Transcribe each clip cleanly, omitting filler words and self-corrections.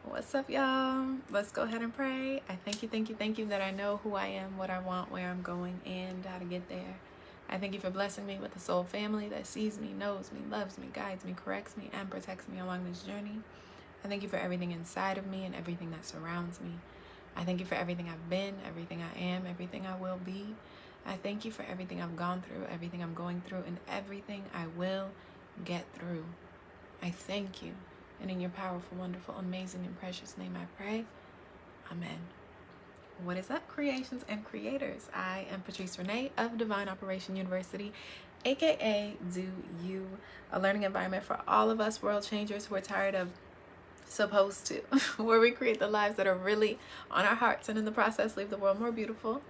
What's up, y'all? Let's go ahead and pray. I thank you that I know who I am, what I want, where I'm going, and how to get there. I thank you for blessing me with a soul family that sees me, knows me, loves me, guides me, corrects me, and protects me along this journey. I thank you for everything inside of me and everything that surrounds me. I thank you for everything I've been, everything I am, everything I will be. I thank you for everything I've gone through, everything I'm going through, and everything I will get through. I thank you. And in your powerful, wonderful, amazing, and precious name I pray. Amen. What is up, creations and creators? I am Patrice Renee of Divine Operation University, aka Do You, a learning environment for all of us world changers who are tired of supposed to, where we create the lives that are really on our hearts and in the process leave the world more beautiful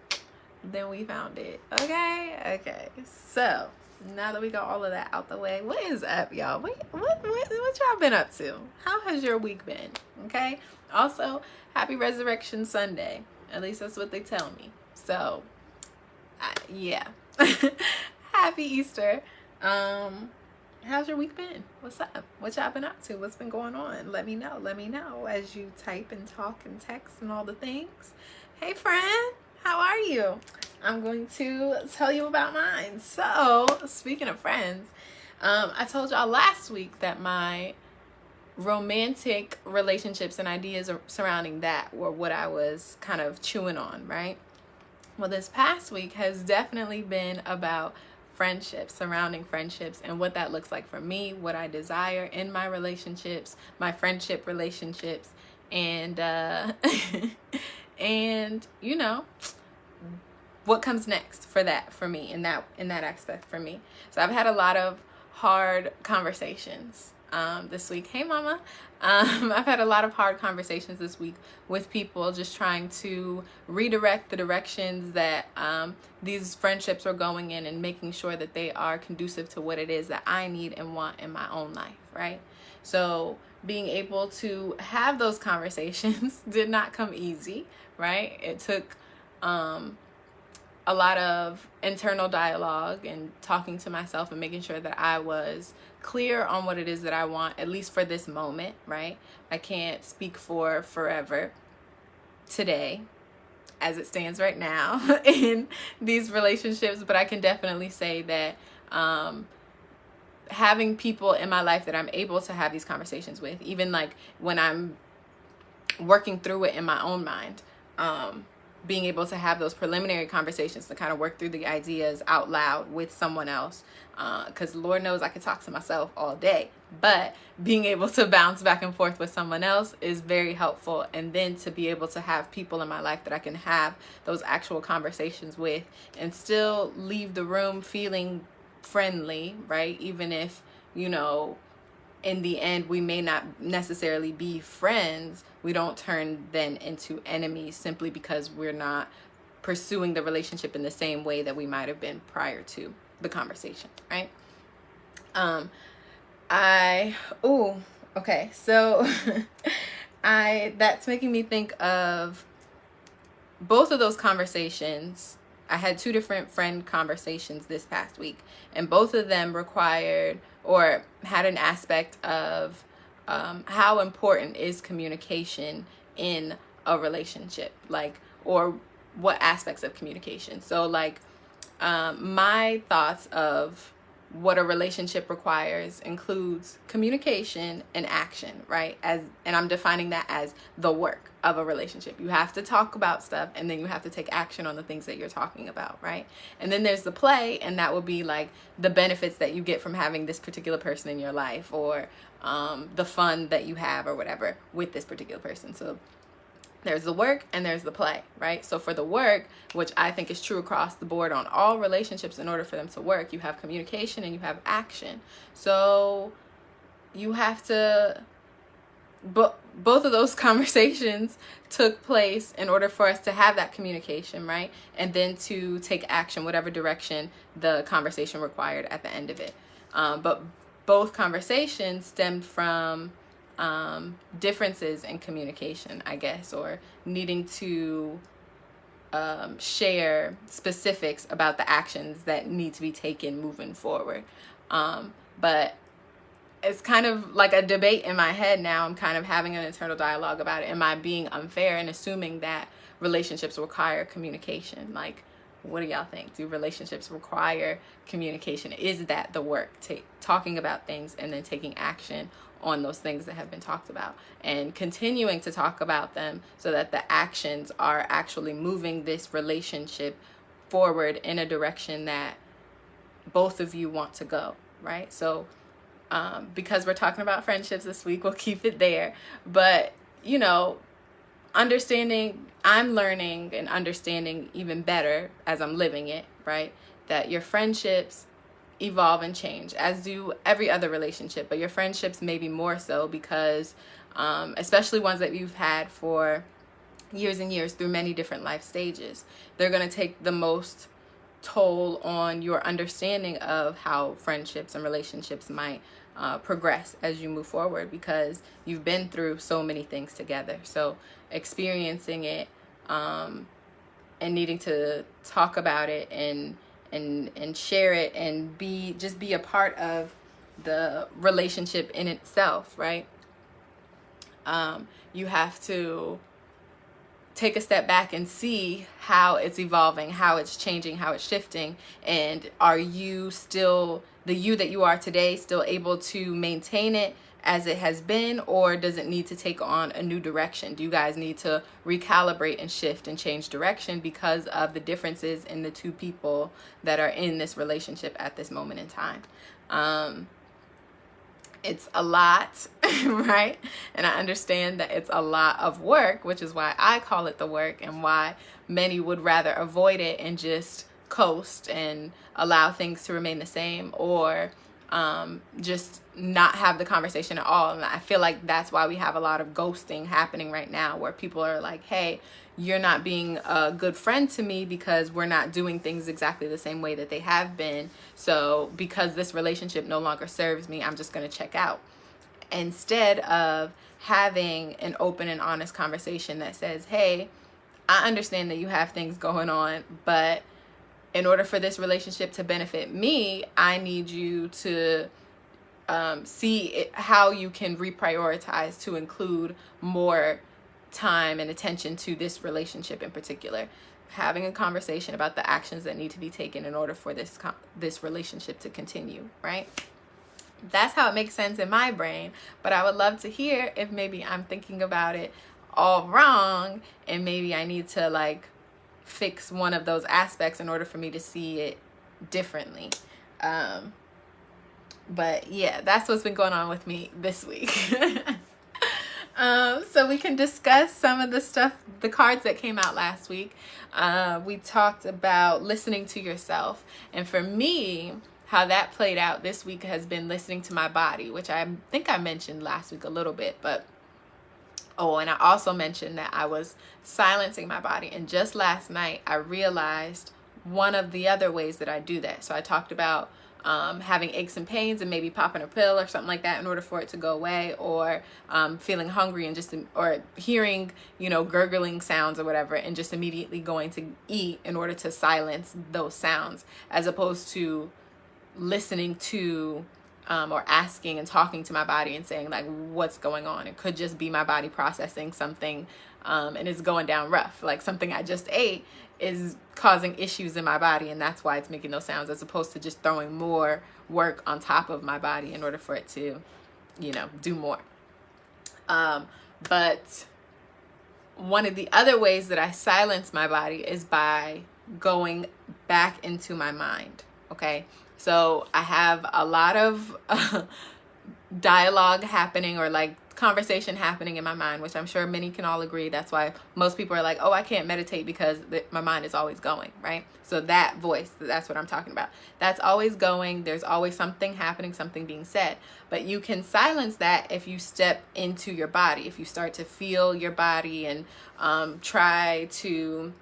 than we found it. Okay. So now that we got all of that out the way, what is up, y'all? What y'all been up to? How has your week been? Okay. Also, happy Resurrection Sunday. At least that's what they tell me. So, yeah. Happy Easter. How's your week been? What's up? What y'all been up to? What's been going on? Let me know as you type and talk and text and all the things. Hey, friend. How are you? I'm going to tell you about mine. So, speaking of friends, I told y'all last week that my romantic relationships and ideas surrounding that were what I was kind of chewing on, right? Well, this past week has definitely been about friendships, surrounding friendships, and what that looks like for me, what I desire in my relationships, my friendship relationships, and and what comes next for me in that aspect for me. So I've had a lot of hard conversations this week. Hey, mama. I've had a lot of hard conversations this week with people, just trying to redirect the directions that these friendships are going in, and making sure that they are conducive to what it is that I need and want in my own life, right? So being able to have those conversations did not come easy, right? It took a lot of internal dialogue and talking to myself and making sure that I was clear on what it is that I want, at least for this moment, right? I can't speak for forever today as it stands right now in these relationships, but I can definitely say that having people in my life that I'm able to have these conversations with, even like when I'm working through it in my own mind, being able to have those preliminary conversations to kind of work through the ideas out loud with someone else, because Lord knows I could talk to myself all day, but being able to bounce back and forth with someone else is very helpful. And then to be able to have people in my life that I can have those actual conversations with and still leave the room feeling friendly, right? Even if, in the end we may not necessarily be friends, we don't turn then into enemies simply because we're not pursuing the relationship in the same way that we might have been prior to the conversation, right? So that's making me think of both of those conversations. I had two different friend conversations this past week, and both of them required or had an aspect of how important is communication in a relationship, or what aspects of communication. So my thoughts of what a relationship requires includes communication and action, right? And I'm defining that as the work of a relationship. You have to talk about stuff, and then you have to take action on the things that you're talking about, right? And then there's the play, and that would be like the benefits that you get from having this particular person in your life, or the fun that you have or whatever with this particular person. So there's the work and there's the play, right? So for the work, which I think is true across the board on all relationships, in order for them to work, you have communication and you have action. So you have to, both of those conversations took place in order for us to have that communication, right? And then to take action, whatever direction the conversation required at the end of it. But both conversations stemmed from differences in communication, I guess, or needing to share specifics about the actions that need to be taken moving forward. But it's kind of like a debate in my head now. I'm kind of having an internal dialogue about it. Am I being unfair and assuming that relationships require communication? Like, what do y'all think? Do relationships require communication? Is that the work? Talking about things and then taking action on those things that have been talked about, and continuing to talk about them so that the actions are actually moving this relationship forward in a direction that both of you want to go, right? So because we're talking about friendships this week, we'll keep it there. But, you know, understanding, I'm learning and understanding even better as I'm living it, right? That your friendships evolve and change, as do every other relationship, but your friendships maybe more so, because especially ones that you've had for years and years through many different life stages, they're going to take the most toll on your understanding of how friendships and relationships might progress as you move forward, because you've been through so many things together. So experiencing it and needing to talk about it and share it and be a part of the relationship in itself, right? You have to take a step back and see how it's evolving, how it's changing, how it's shifting. And are you still the you that you are today, still able to maintain it as it has been, or does it need to take on a new direction? Do you guys need to recalibrate and shift and change direction because of the differences in the two people that are in this relationship at this moment in time? It's a lot, right? And I understand that it's a lot of work, which is why I call it the work, and why many would rather avoid it and just coast and allow things to remain the same, or just not have the conversation at all. And I feel like that's why we have a lot of ghosting happening right now, where people are like, hey, you're not being a good friend to me because we're not doing things exactly the same way that they have been. So because this relationship no longer serves me, I'm just going to check out. Instead of having an open and honest conversation that says, hey, I understand that you have things going on, but in order for this relationship to benefit me, I need you to see how you can reprioritize to include more time and attention to this relationship in particular. Having a conversation about the actions that need to be taken in order for this relationship to continue, right? That's how it makes sense in my brain, but I would love to hear if maybe I'm thinking about it all wrong, and maybe I need to like fix one of those aspects in order for me to see it differently. But yeah, that's what's been going on with me this week. So we can discuss some of the stuff, the cards that came out last week. We talked about listening to yourself. And for me, how that played out this week has been listening to my body, which I think I mentioned last week a little bit. But, oh, and I also mentioned that I was silencing my body. And just last night, I realized one of the other ways that I do that. So I talked about having aches and pains and maybe popping a pill or something like that in order for it to go away, or feeling hungry and or hearing, gurgling sounds or whatever, and just immediately going to eat in order to silence those sounds, as opposed to listening to or asking and talking to my body and saying like, what's going on? It could just be my body processing something and it's going down rough, like something I just ate is causing issues in my body, and that's why it's making those sounds, as opposed to just throwing more work on top of my body in order for it to, do more. But one of the other ways that I silence my body is by going back into my mind. Okay. So I have a lot of dialogue happening, or like conversation happening in my mind, which I'm sure many can all agree. That's why most people are like, oh, I can't meditate because my mind is always going, right? So that voice, that's what I'm talking about. That's always going. There's always something happening, something being said. But you can silence that if you step into your body, if you start to feel your body and try to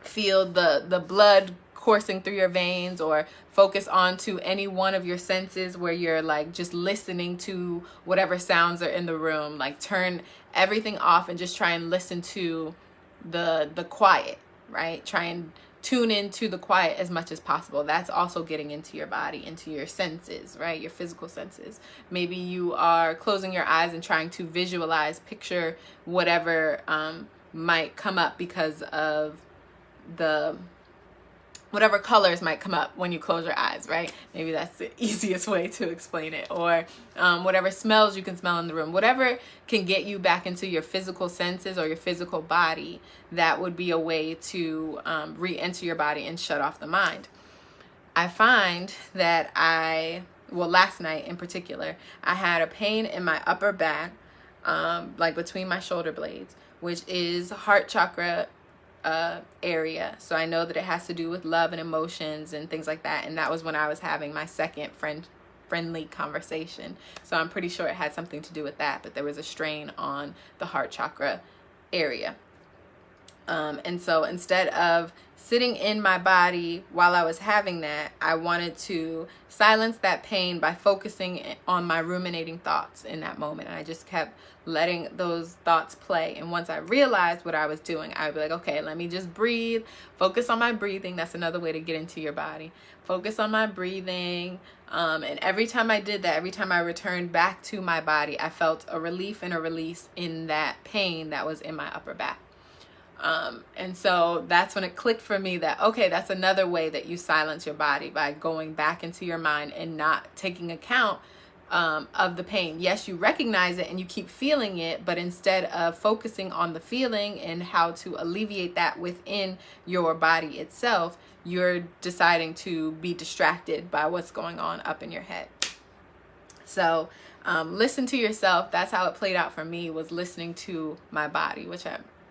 feel the blood coursing through your veins, or focus onto any one of your senses where you're like just listening to whatever sounds are in the room. Like turn everything off and just try and listen to the quiet, right? Try and tune into the quiet as much as possible. That's also getting into your body, into your senses, right? Your physical senses. Maybe you are closing your eyes and trying to visualize, picture whatever might come up because of whatever colors might come up when you close your eyes, right? Maybe that's the easiest way to explain it. Or whatever smells you can smell in the room. Whatever can get you back into your physical senses or your physical body, that would be a way to re-enter your body and shut off the mind. I find that last night in particular, I had a pain in my upper back, like between my shoulder blades, which is heart chakra area. So I know that it has to do with love and emotions and things like that. And that was when I was having my second friendly conversation. So I'm pretty sure it had something to do with that, but there was a strain on the heart chakra area. And so instead of sitting in my body while I was having that, I wanted to silence that pain by focusing on my ruminating thoughts in that moment. And I just kept letting those thoughts play. And once I realized what I was doing, I would be like, okay, let me just breathe, focus on my breathing. That's another way to get into your body. Focus on my breathing. And every time I did that, every time I returned back to my body, I felt a relief and a release in that pain that was in my upper back. And so that's when it clicked for me that, okay, that's another way that you silence your body, by going back into your mind and not taking account of the pain. Yes, you recognize it and you keep feeling it, but instead of focusing on the feeling and how to alleviate that within your body itself, you're deciding to be distracted by what's going on up in your head. So listen to yourself. That's how it played out for me, was listening to my body, which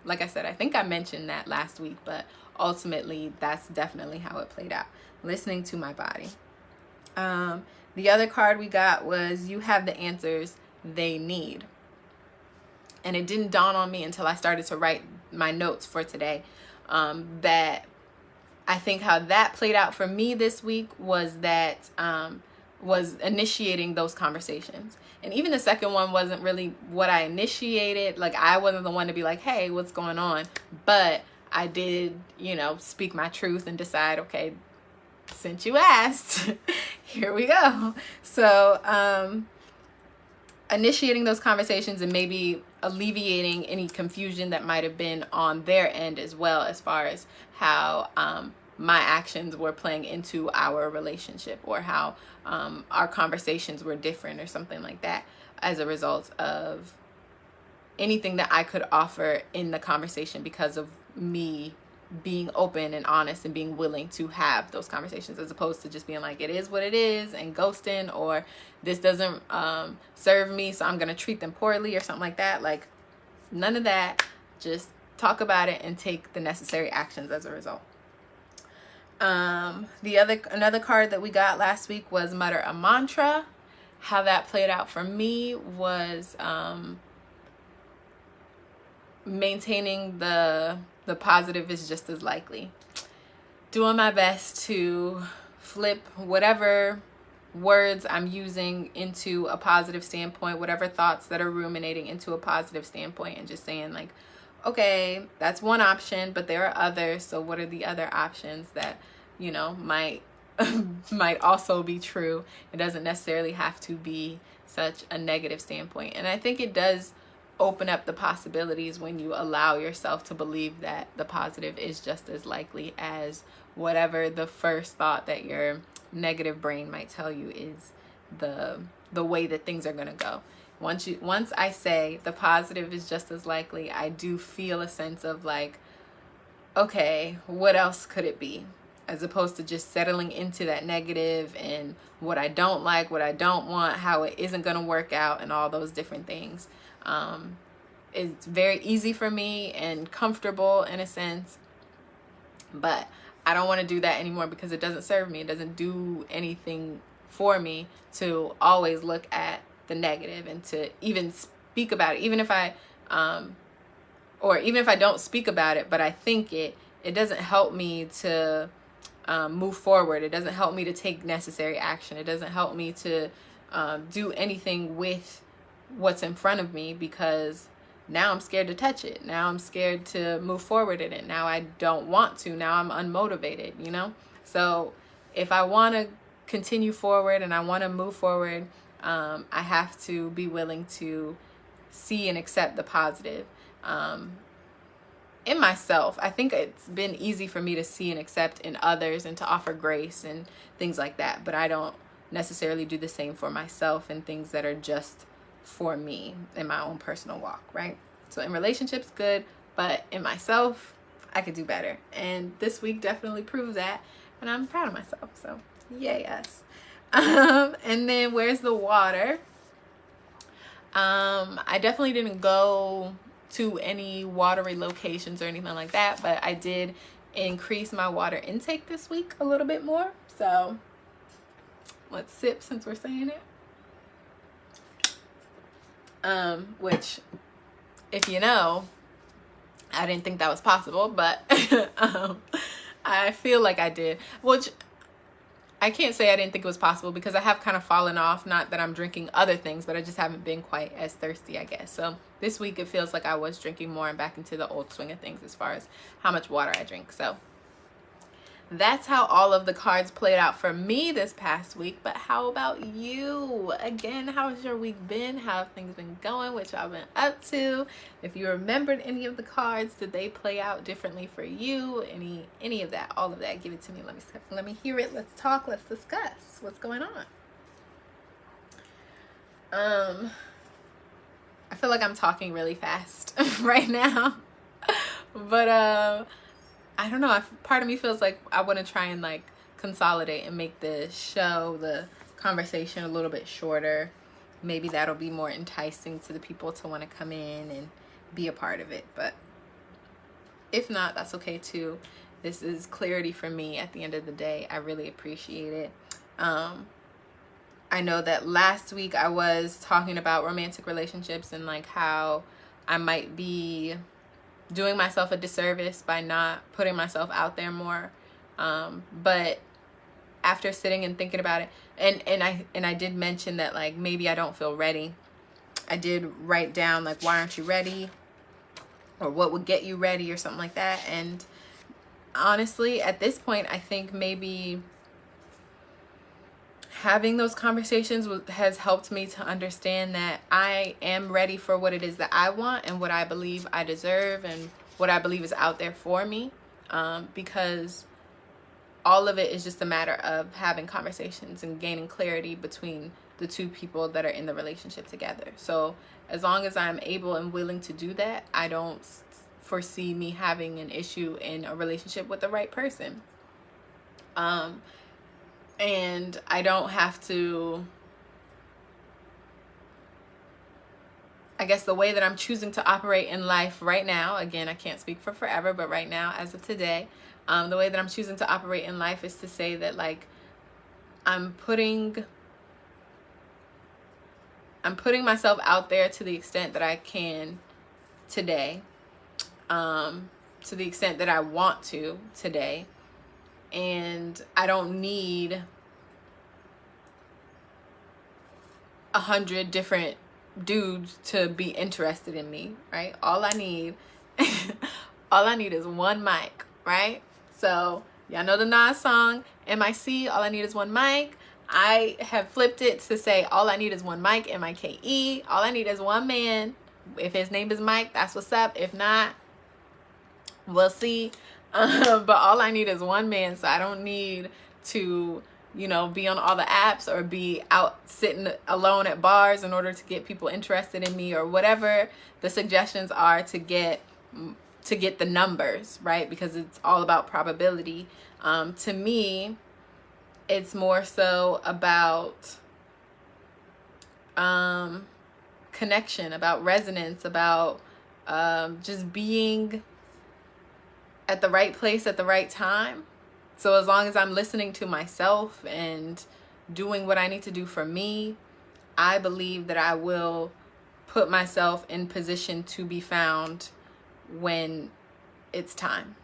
like I said, I think I mentioned that last week, but ultimately that's definitely how it played out. Listening to my body. The other card we got was you have the answers they need. And it didn't dawn on me until I started to write my notes for today, that I think how that played out for me this week was that was initiating those conversations. And even the second one wasn't really what I initiated. Like, I wasn't the one to be like, hey, what's going on? But I did, speak my truth and decide, okay, since you asked, here we go. So initiating those conversations and maybe alleviating any confusion that might have been on their end as well, as far as how my actions were playing into our relationship, or how our conversations were different or something like that, as a result of anything that I could offer in the conversation, because of me being open and honest and being willing to have those conversations, as opposed to just being like, it is what it is, and ghosting, or this doesn't serve me, so I'm gonna treat them poorly or something like that. Like, none of that. Just talk about it and take the necessary actions as a result. Another card that we got last week was Mutter a Mantra. How that played out for me was maintaining the positive is just as likely. Doing my best to flip whatever words I'm using into a positive standpoint, whatever thoughts that are ruminating into a positive standpoint, and just saying like, okay, that's one option, but there are others. So what are the other options that, might also be true? It doesn't necessarily have to be such a negative standpoint. And I think it does open up the possibilities when you allow yourself to believe that the positive is just as likely as whatever the first thought that your negative brain might tell you is the way that things are going to go. Once I say the positive is just as likely, I do feel a sense of like, okay, what else could it be? As opposed to just settling into that negative and what I don't like, what I don't want, how it isn't going to work out, and all those different things. It's very easy for me and comfortable in a sense, but I don't want to do that anymore, because it doesn't serve me. It doesn't do anything for me to always look at the negative and to even speak about it. Even if I don't speak about it, but I think it doesn't help me to move forward. It doesn't help me to take necessary action. It doesn't help me to do anything with what's in front of me, because now I'm scared to touch it. Now I'm scared to move forward in it. Now I don't want to. Now I'm unmotivated, you know? So if I want to continue forward and I want to move forward, I have to be willing to see and accept the positive in myself. I think it's been easy for me to see and accept in others and to offer grace and things like that, but I don't necessarily do the same for myself and things that are just for me in my own personal walk, right? So in relationships, good, but in myself, I could do better. And this week definitely proves that, and I'm proud of myself. So yay us. And then where's the water? I definitely didn't go to any watery locations or anything like that, but I did increase my water intake this week a little bit more. So let's sip since we're saying it. Which, if you know, I didn't think that was possible, but I feel like I did. Which I can't say I didn't think it was possible, because I have kind of fallen off. Not that I'm drinking other things, but I just haven't been quite as thirsty, I guess. So this week it feels like I was drinking more and back into the old swing of things as far as how much water I drink. So that's how all of the cards played out for me this past week. But how about you? Again, how has your week been? How have things been going? What y'all been up to? If you remembered any of the cards, did they play out differently for you? Any of that, all of that, give it to me. Let me hear it. Let's talk. Let's discuss what's going on. I feel like I'm talking really fast right now, but I don't know. Part of me feels like I want to try and like consolidate and make the show, the conversation, a little bit shorter. Maybe that'll be more enticing to the people to want to come in and be a part of it. But if not, that's okay too. This is clarity for me at the end of the day. I really appreciate it. I know that last week I was talking about romantic relationships and like how I might be doing myself a disservice by not putting myself out there more, but after sitting and thinking about it, and I did mention that like maybe I don't feel ready. I did write down like, why aren't you ready, or what would get you ready, or something like that. And honestly, at this point, I think maybe having those conversations has helped me to understand that I am ready for what it is that I want and what I believe I deserve and what I believe is out there for me, because all of it is just a matter of having conversations and gaining clarity between the two people that are in the relationship together. So as long as I'm able and willing to do that, I don't foresee me having an issue in a relationship with the right person. And I don't have to, I guess the way that I'm choosing to operate in life right now, again, I can't speak for forever, but right now, as of today, the way that I'm choosing to operate in life is to say that like, I'm putting myself out there to the extent that I can today, to the extent that I want to today. And I don't need 100 different dudes to be interested in me, right? All I need is one mic, right? So y'all know the Nas song, MIC, all I need is one mic. I have flipped it to say all I need is one mic, MIKE. All I need is one man. If his name is Mike, that's what's up. If not, we'll see. But all I need is one man, so I don't need to, you know, be on all the apps or be out sitting alone at bars in order to get people interested in me, or whatever the suggestions are to get the numbers, right? Because it's all about probability. To me, it's more so about connection, about resonance, about just being at the right place at the right time. So as long as I'm listening to myself and doing what I need to do for me, I believe that I will put myself in position to be found when it's time.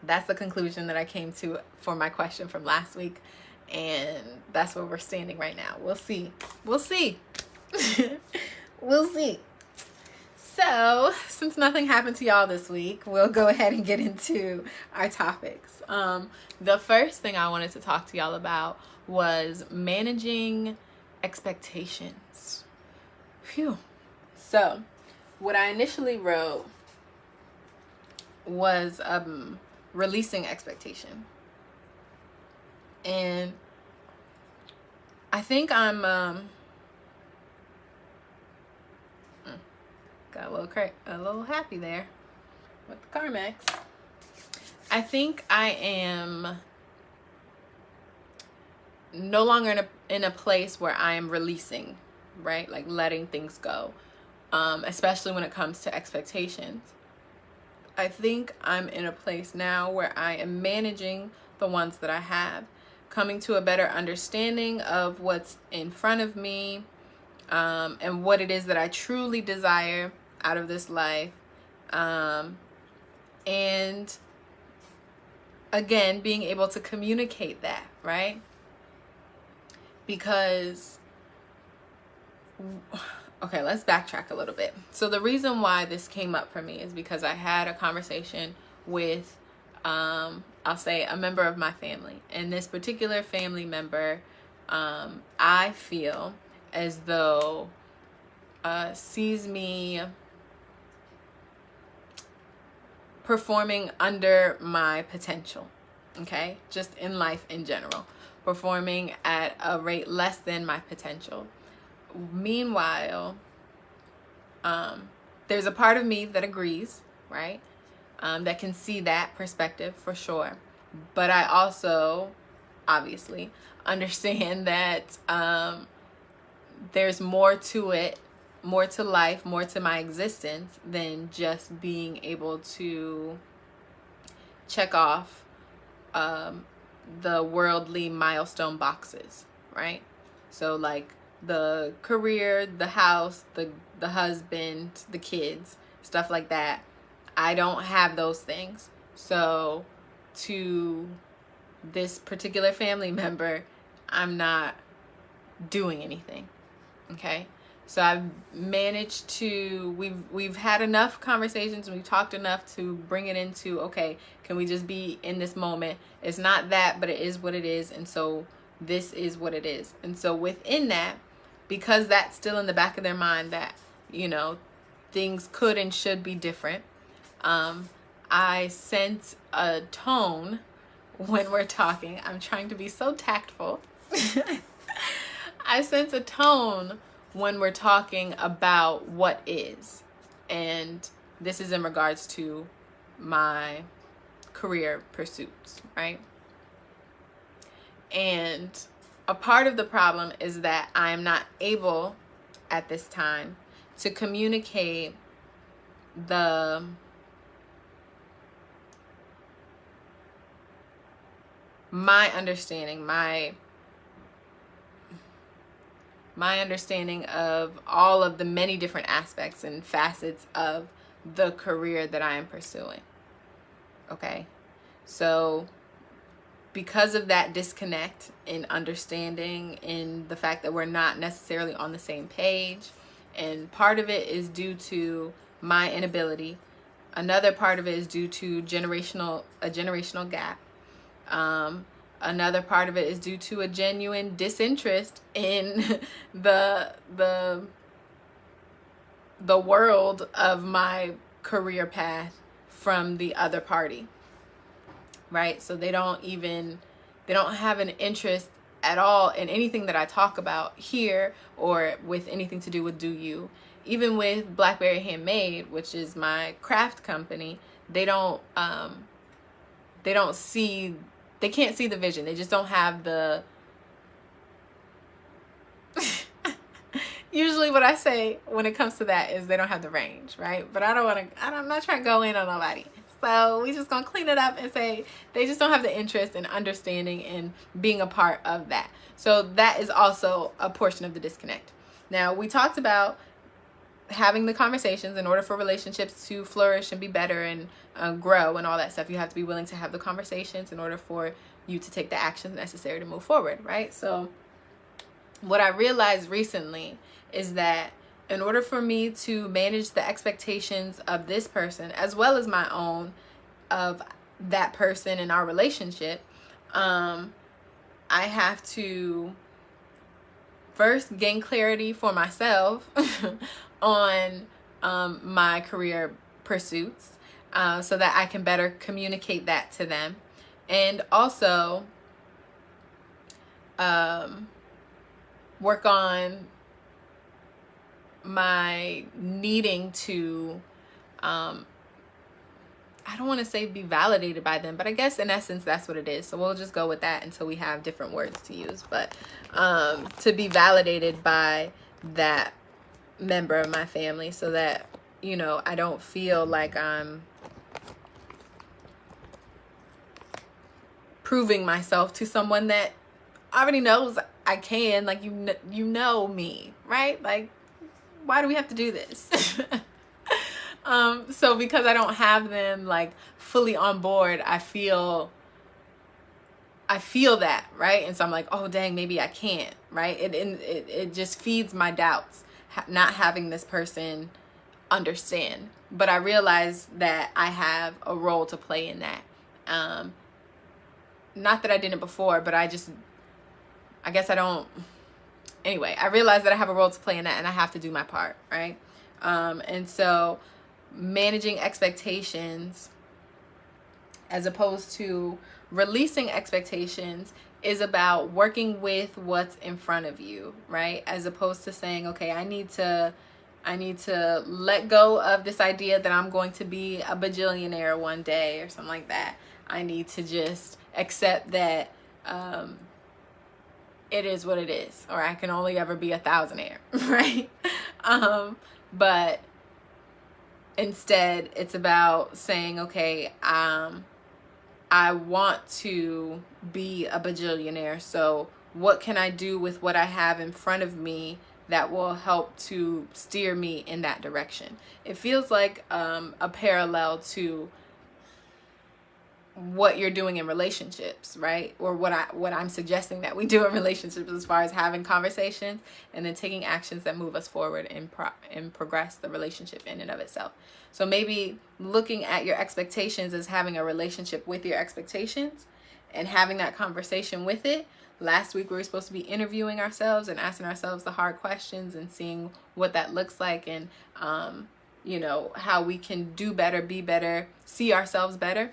That's the conclusion that I came to for my question from last week. And that's where we're standing right now. We'll see. We'll see. We'll see. So, since nothing happened to y'all this week, we'll go ahead and get into our topics. The first thing I wanted to talk to y'all about was managing expectations. Phew. So, what I initially wrote was releasing expectation. And I think I'm got a little happy there with the Carmex. I think I am no longer in a place where I am releasing, right? Like letting things go, especially when it comes to expectations. I think I'm in a place now where I am managing the ones that I have, coming to a better understanding of what's in front of me, and what it is that I truly desire out of this life. And again, being able to communicate that, right? Because, okay, let's backtrack a little bit. So the reason why this came up for me is because I had a conversation with, I'll say, a member of my family. And this particular family member, I feel as though sees me performing under my potential, okay? Just in life in general, performing at a rate less than my potential. Meanwhile, there's a part of me that agrees, right? That can see that perspective for sure. But I also, obviously, understand that there's more to it, more to life, more to my existence than just being able to check off the worldly milestone boxes, right? So like the career, the house, the husband, the kids, stuff like that. I don't have those things. So to this particular family member, I'm not doing anything, okay? So I've managed to, we've had enough conversations and we've talked enough to bring it into, okay, can we just be in this moment? It's not that, but it is what it is. And so this is what it is. And so within that, because that's still in the back of their mind that, you know, things could and should be different, I sense a tone when we're talking. I'm trying to be so tactful. I sense a tone when we're talking about what is. And this is in regards to my career pursuits, right? And a part of the problem is that I am not able at this time to communicate my understanding, my understanding of all of the many different aspects and facets of the career that I am pursuing. Okay? So because of that disconnect in understanding, in the fact that we're not necessarily on the same page, and part of it is due to my inability. Another part of it is due to a generational gap. Another part of it is due to a genuine disinterest in the world of my career path from the other party, right? So they don't have an interest at all in anything that I talk about here or with anything to do with Do You. Even with Blackberry Handmade, which is my craft company, they can't see the vision. They just don't have the usually what I say when it comes to that is they don't have the range, right? But I'm not trying to go in on nobody. So we just gonna clean it up and say they just don't have the interest in understanding and being a part of that. So that is also a portion of the disconnect. Now, we talked about having the conversations. In order for relationships to flourish and be better and grow and all that stuff, you have to be willing to have the conversations in order for you to take the actions necessary to move forward, right? So what I realized recently is that in order for me to manage the expectations of this person as well as my own of that person in our relationship, I have to first gain clarity for myself on my career pursuits, so that I can better communicate that to them, and also work on my needing to I don't want to say be validated by them, but I guess in essence that's what it is. So we'll just go with that until we have different words to use. But to be validated by that member of my family, so that, you know, I don't feel like I'm proving myself to someone that already knows I can. Like, you know me, right? Like, why do we have to do this? So because I don't have them like fully on board, I feel that, right? And so I'm like, oh dang, maybe I can't, right? It just feeds my doubts, not having this person understand. But I realize that I have a role to play in that. Not that I didn't before, but I guess I don't. Anyway, I realize that I have a role to play in that, and I have to do my part, right? And so managing expectations as opposed to releasing expectations is about working with what's in front of you, right? As opposed to saying, okay, I need to let go of this idea that I'm going to be a bajillionaire one day or something like that. I need to just accept that it is what it is, or I can only ever be a thousandaire, right? But instead, it's about saying, okay, I want to be a bajillionaire. So what can I do with what I have in front of me that will help to steer me in that direction? It feels like a parallel to what you're doing in relationships, right? Or what I'm suggesting that we do in relationships, as far as having conversations and then taking actions that move us forward and progress the relationship in and of itself. So maybe looking at your expectations as having a relationship with your expectations and having that conversation with it. Last week we were supposed to be interviewing ourselves and asking ourselves the hard questions and seeing what that looks like, and you know, how we can do better, be better, see ourselves better,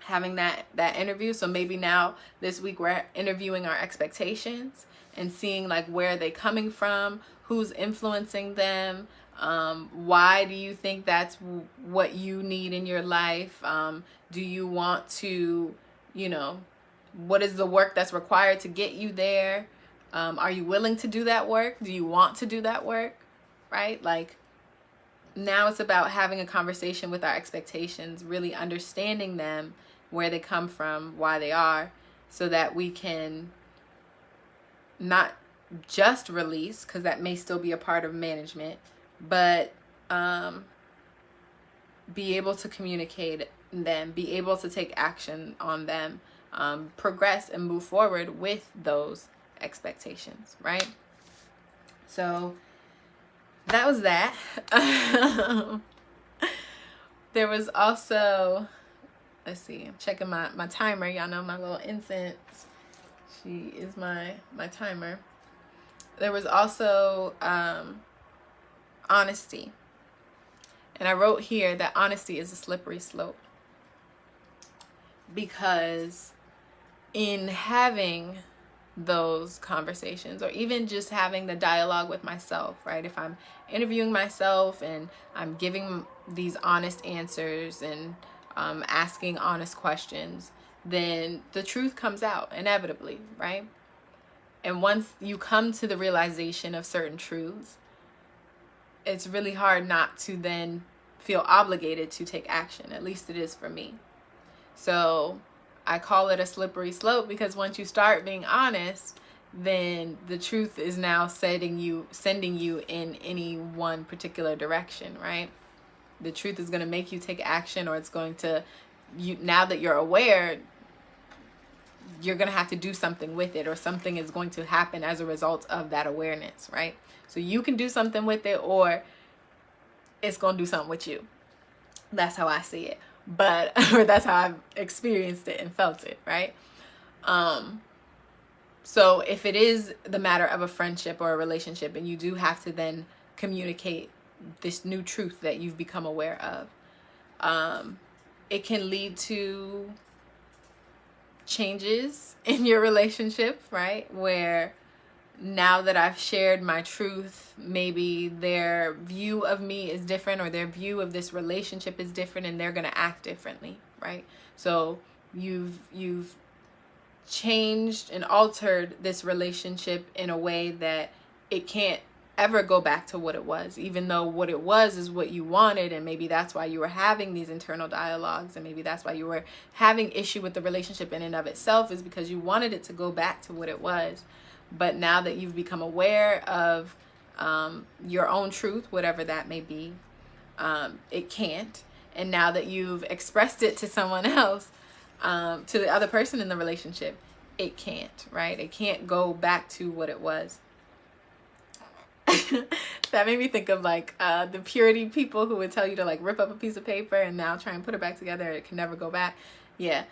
having that interview. So maybe now this week we're interviewing our expectations and seeing like where are they coming from, who's influencing them, why do you think that's what you need in your life, do you want to, you know, what is the work that's required to get you there, are you willing to do that work, do you want to do that work, right? Like, now it's about having a conversation with our expectations, really understanding them, where they come from, why they are, so that we can not just release, because that may still be a part of management, but be able to communicate them, be able to take action on them, progress and move forward with those expectations, right? So that was that. There was also, let's see, I'm checking my timer. Y'all know my little incense. She is my timer. There was also honesty. And I wrote here that honesty is a slippery slope. Because in having those conversations, or even just having the dialogue with myself, right? If I'm interviewing myself and I'm giving these honest answers and asking honest questions, then the truth comes out inevitably, right? And once you come to the realization of certain truths, it's really hard not to then feel obligated to take action. At least it is for me. So I call it a slippery slope, because once you start being honest, then the truth is now sending you in any one particular direction, right? The truth is going to make you take action, or it's going to, now that you're aware, you're going to have to do something with it, or something is going to happen as a result of that awareness, right? So you can do something with it, or it's going to do something with you. That's how I see it. But, or that's how I've experienced it and felt it, right? So if it is the matter of a friendship or a relationship, and you do have to then communicate this new truth that you've become aware of, it can lead to changes in your relationship, right? Where now that I've shared my truth, maybe their view of me is different, or their view of this relationship is different, and they're going to act differently, right? So you've changed and altered this relationship in a way that it can't ever go back to what it was, even though what it was is what you wanted. And maybe that's why you were having these internal dialogues, and maybe that's why you were having issue with the relationship in and of itself, is because you wanted it to go back to what it was. But now that you've become aware of your own truth, whatever that may be, it can't. And now that you've expressed it to someone else, to the other person in the relationship, it can't, right? It can't go back to what it was. That made me think of like the purity people who would tell you to like rip up a piece of paper and now try and put it back together. It can never go back. Yeah,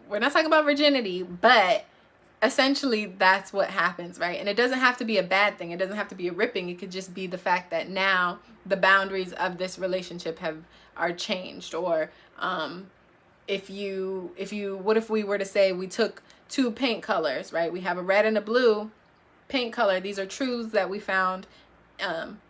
we're not talking about virginity, but essentially that's what happens, right? And it doesn't have to be a bad thing. It doesn't have to be a ripping. It could just be the fact that now the boundaries of this relationship are changed. Or if we were to say we took two paint colors, right? We have a red and a blue paint color. These are truths that we found,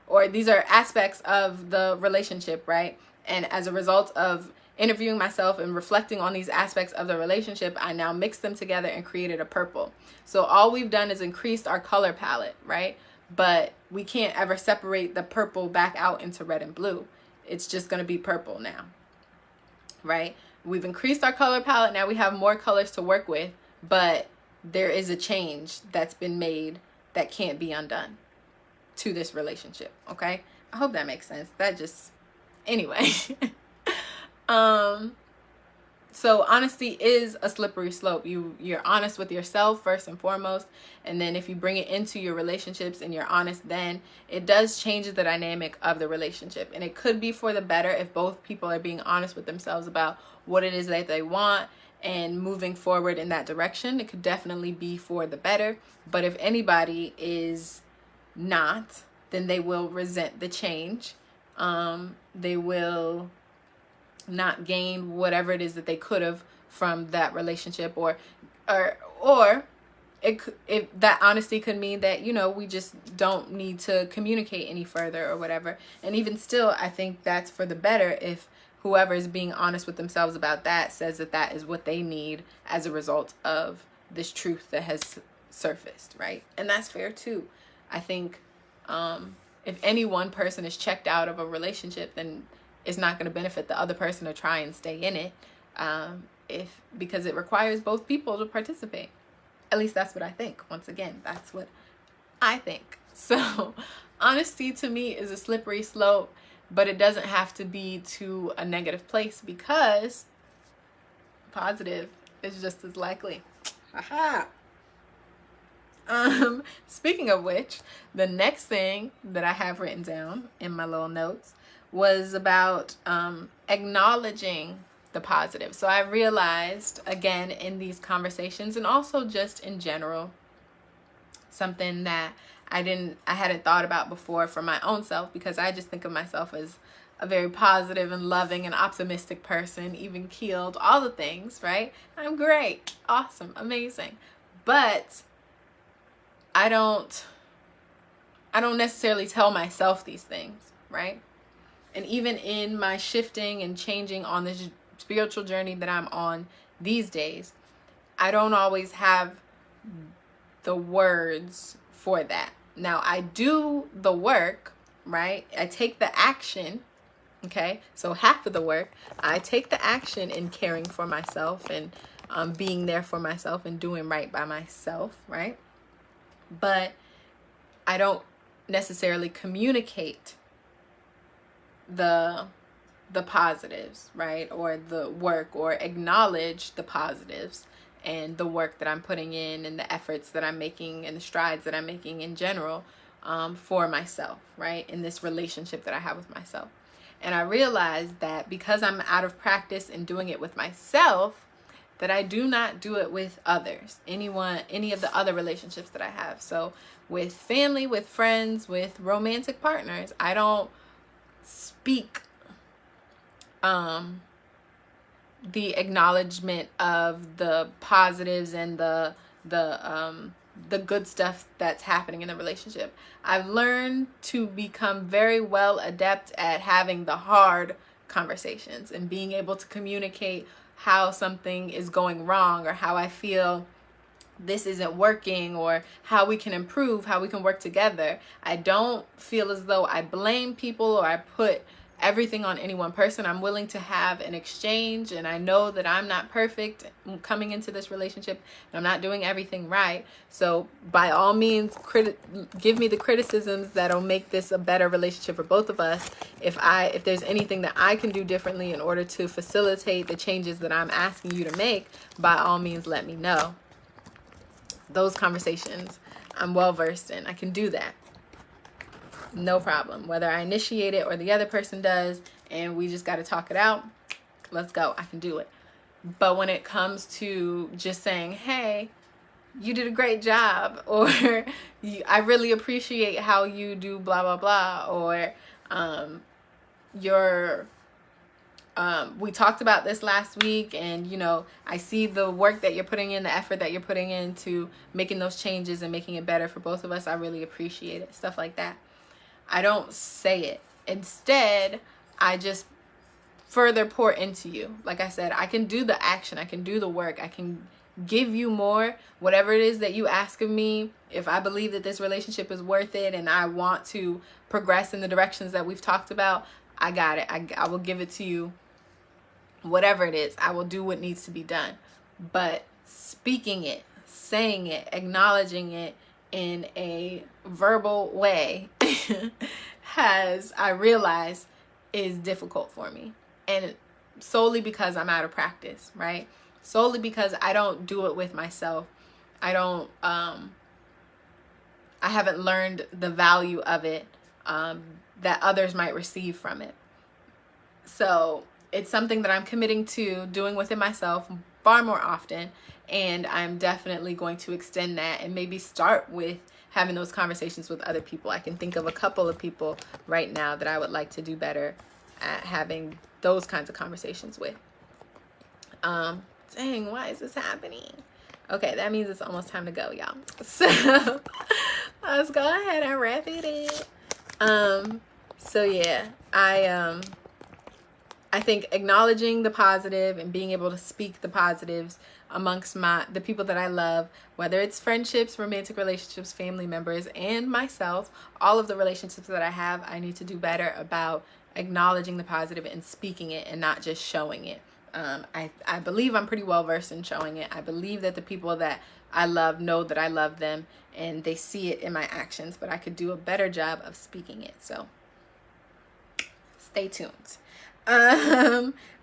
or these are aspects of the relationship, right? And as a result of interviewing myself and reflecting on these aspects of the relationship, I now mixed them together and created a purple. So all we've done is increased our color palette, right? But we can't ever separate the purple back out into red and blue. It's just going to be purple now, right? We've increased our color palette. Now we have more colors to work with, but there is a change that's been made that can't be undone to this relationship. Okay, I hope that makes sense. Anyway. So honesty is a slippery slope. You're honest with yourself first and foremost, and then if you bring it into your relationships and you're honest, then it does change the dynamic of the relationship. And it could be for the better if both people are being honest with themselves about what it is that they want and moving forward in that direction. It could definitely be for the better. But if anybody is not, then they will resent the change. They will not gain whatever it is that they could have from that relationship, or that honesty could mean that, we just don't need to communicate any further or whatever. And even still, I think that's for the better if whoever is being honest with themselves about that says that that is what they need as a result of this truth that has surfaced, right? And that's fair too. I think if any one person is checked out of a relationship, then it's not going to benefit the other person to try and stay in it, because it requires both people to participate. At least that's what I think. Once again, that's what I think. So honesty to me is a slippery slope, but it doesn't have to be to a negative place, because positive is just as likely. Aha. Speaking of which, the next thing that I have written down in my little notes was about acknowledging the positive. So I realized, again, in these conversations, and also just in general, something that I hadn't thought about before for my own self, because I just think of myself as a very positive and loving and optimistic person, even keeled, all the things, right? I'm great, awesome, amazing. But I don't necessarily tell myself these things, right? And even in my shifting and changing on this spiritual journey that I'm on these days, I don't always have the words for that. Now, I do the work, right? I take the action, okay? So half of the work, I take the action in caring for myself and being there for myself and doing right by myself, right? But I don't necessarily communicate the positives, right? Or the work, or acknowledge the positives and the work that I'm putting in and the efforts that I'm making and the strides that I'm making in general for myself, right? In this relationship that I have with myself. And I realized that because I'm out of practice in doing it with myself, that I do not do it with others, any of the other relationships that I have. So with family, with friends, with romantic partners, I don't speak the acknowledgement of the positives and the good stuff that's happening in the relationship. I've learned to become very well adept at having the hard conversations and being able to communicate how something is going wrong, or how I feel this isn't working, or how we can improve, how we can work together. I don't feel as though I blame people or I put everything on any one person. I'm willing to have an exchange, and I know that I'm not perfect coming into this relationship and I'm not doing everything right. So by all means, give me the criticisms that'll make this a better relationship for both of us. If there's anything that I can do differently in order to facilitate the changes that I'm asking you to make, by all means, let me know. Those conversations I'm well versed in. I can do that. No problem. Whether I initiate it or the other person does, and we just got to talk it out, let's go. I can do it. But when it comes to just saying, hey, you did a great job, or I really appreciate how you do blah, blah, blah, or we talked about this last week, and I see the work that you're putting in, the effort that you're putting into making those changes and making it better for both of us. I really appreciate it. Stuff like that. I don't say it. Instead, I just further pour into you. Like I said, I can do the action. I can do the work. I can give you more, whatever it is that you ask of me. If I believe that this relationship is worth it and I want to progress in the directions that we've talked about, I got it. I will give it to you. Whatever it is, I will do what needs to be done. But speaking it, saying it, acknowledging it in a verbal way I realize is difficult for me. And solely because I'm out of practice, right? Solely because I don't do it with myself. I haven't learned the value of it that others might receive from it. So it's something that I'm committing to doing within myself far more often. And I'm definitely going to extend that and maybe start with having those conversations with other people. I can think of a couple of people right now that I would like to do better at having those kinds of conversations with. Dang, why is this happening? Okay, that means it's almost time to go, y'all. So let's go ahead and wrap it up. So yeah, I think acknowledging the positive and being able to speak the positives amongst the people that I love, whether it's friendships, romantic relationships, family members, and myself, all of the relationships that I have, I need to do better about acknowledging the positive and speaking it and not just showing it. I believe I'm pretty well versed in showing it. I believe that the people that I love know that I love them and they see it in my actions, but I could do a better job of speaking it. So stay tuned.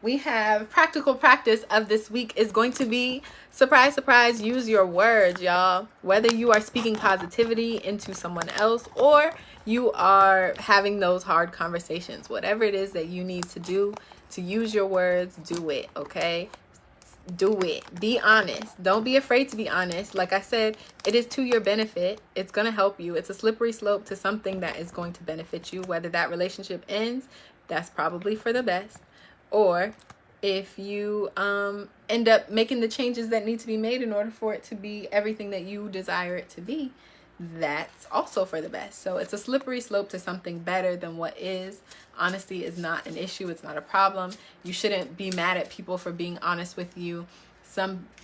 We have practical practice of this week is going to be, surprise, surprise, use your words, y'all. Whether you are speaking positivity into someone else or you are having those hard conversations, whatever it is that you need to do to use your words, do it, okay? Do it. Be honest. Don't be afraid to be honest. Like I said, it is to your benefit. It's going to help you. It's a slippery slope to something that is going to benefit you. Whether that relationship ends, that's probably for the best. Or if you end up making the changes that need to be made in order for it to be everything that you desire it to be, that's also for the best. So it's a slippery slope to something better than what is. Honesty is not an issue. It's not a problem. You shouldn't be mad at people for being honest with you.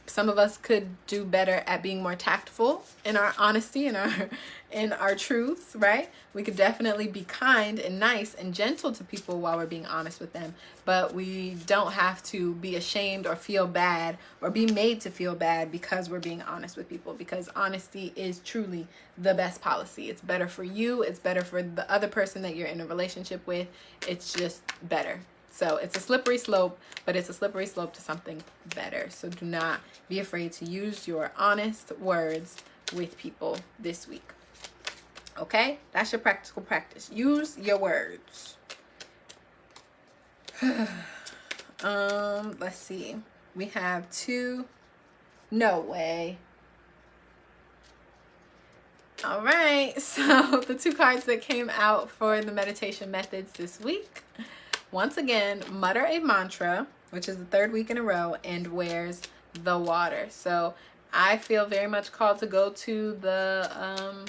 Some of us could do better at being more tactful in our honesty and our truths, right? We could definitely be kind and nice and gentle to people while we're being honest with them. But we don't have to be ashamed or feel bad or be made to feel bad because we're being honest with people, because honesty is truly the best policy. It's better for you. It's better for the other person that you're in a relationship with. It's just better. So it's a slippery slope, but it's a slippery slope to something better. So do not be afraid to use your honest words with people this week. Okay? That's your practical practice. Use your words. Let's see. We have two. No way. All right. So the two cards that came out for the meditation methods this week. Once again, mutter a mantra, which is the third week in a row, and where's the water? So I feel very much called to go to the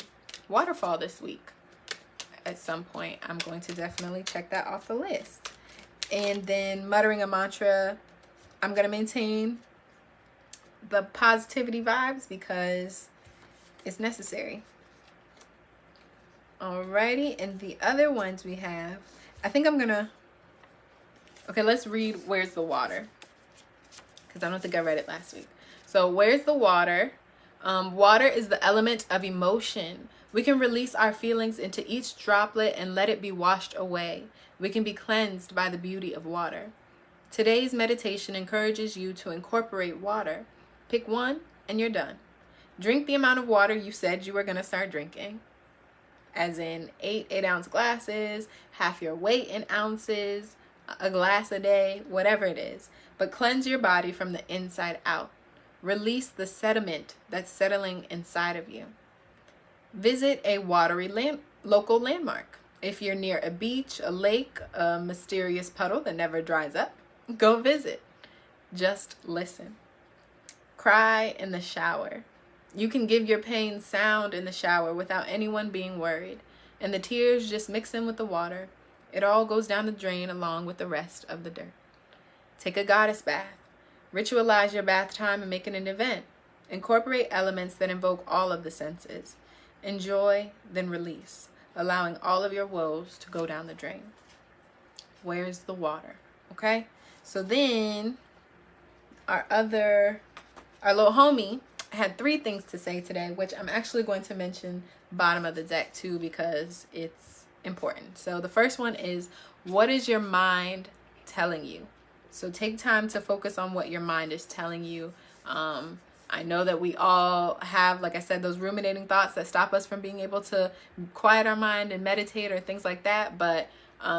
waterfall this week. At some point, I'm going to definitely check that off the list. And then muttering a mantra, I'm going to maintain the positivity vibes because it's necessary. Alrighty, and the other ones we have, I think I'm going to, okay, let's read Where's the Water? Because I don't think I read it last week. So where's the water? Water is the element of emotion. We can release our feelings into each droplet and let it be washed away. We can be cleansed by the beauty of water. Today's meditation encourages you to incorporate water. Pick one and you're done. Drink the amount of water you said you were going to start drinking. As in 8 8-ounce glasses, half your weight in ounces, a glass a day, whatever it is. But cleanse your body from the inside out. Release the sediment that's settling inside of you. Visit a watery local landmark. If you're near a beach, a lake, a mysterious puddle that never dries up, go visit. Just listen. Cry in the shower. You can give your pain sound in the shower without anyone being worried. And the tears just mix in with the water. It all goes down the drain along with the rest of the dirt. Take a goddess bath. Ritualize your bath time and make it an event. Incorporate elements that invoke all of the senses. Enjoy, then release, allowing all of your woes to go down the drain. Where's the water? Okay? So then our Lil Homie had 3 things to say today, which I'm actually going to mention bottom of the deck too because it's important. So the first one is, what is your mind telling you? So take time to focus on what your mind is telling you. I know that we all have, like I said, those ruminating thoughts that stop us from being able to quiet our mind and meditate or things like that. But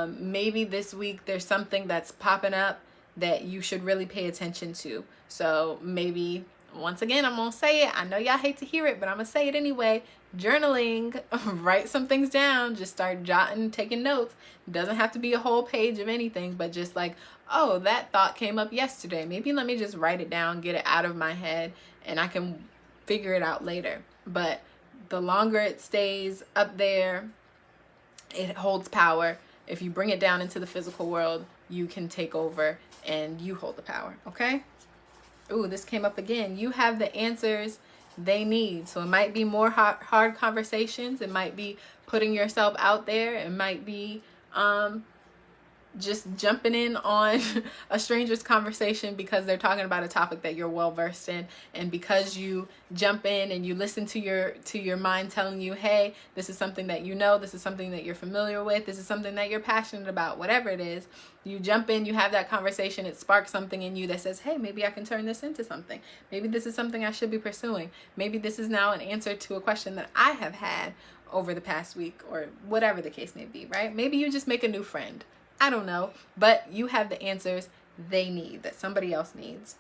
maybe this week there's something that's popping up that you should really pay attention to. So maybe, once again, I'm going to say it. I know y'all hate to hear it, but I'm going to say it anyway. Journaling, write some things down, just start jotting, taking notes. It doesn't have to be a whole page of anything, but just like, oh, that thought came up yesterday. Maybe let me just write it down, get it out of my head, and I can figure it out later. But the longer it stays up there, it holds power. If you bring it down into the physical world, you can take over and you hold the power, okay? Ooh, this came up again. You have the answers they need. So it might be more hard conversations. It might be putting yourself out there. It might be just jumping in on a stranger's conversation because they're talking about a topic that you're well versed in, and because you jump in and you listen to your mind telling you, hey, this is something that you know, this is something that you're familiar with, this is something that you're passionate about, whatever it is, you jump in, you have that conversation, it sparks something in you that says, hey, maybe I can turn this into something, maybe this is something I should be pursuing, maybe this is now an answer to a question that I have had over the past week, or whatever the case may be, right? Maybe you just make a new friend. I don't know, but you have the answers they need, that somebody else needs.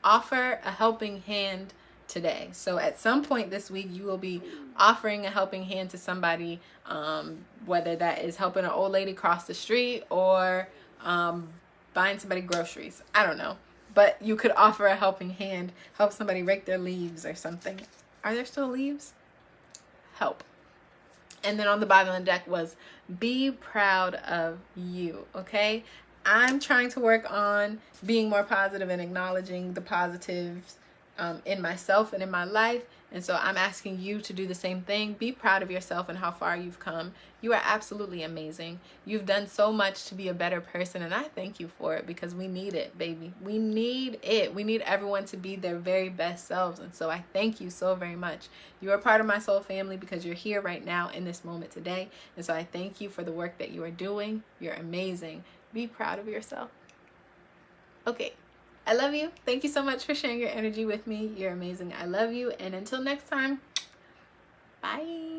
Offer a helping hand today. So at some point this week, you will be offering a helping hand to somebody, whether that is helping an old lady cross the street or buying somebody groceries. I don't know, but you could offer a helping hand, help somebody rake their leaves or something. Are there still leaves? Help. And then on the bottom of the deck was, be proud of you, okay? I'm trying to work on being more positive and acknowledging the positives in myself and in my life. And so I'm asking you to do the same thing. Be proud of yourself and how far you've come. You are absolutely amazing. You've done so much to be a better person, and I thank you for it because we need it, baby. We need it. We need everyone to be their very best selves. And so I thank you so very much. You are part of my soul family because you're here right now in this moment today. And so I thank you for the work that you are doing. You're amazing. Be proud of yourself. Okay. I love you. Thank you so much for sharing your energy with me. You're amazing. I love you. And until next time, bye.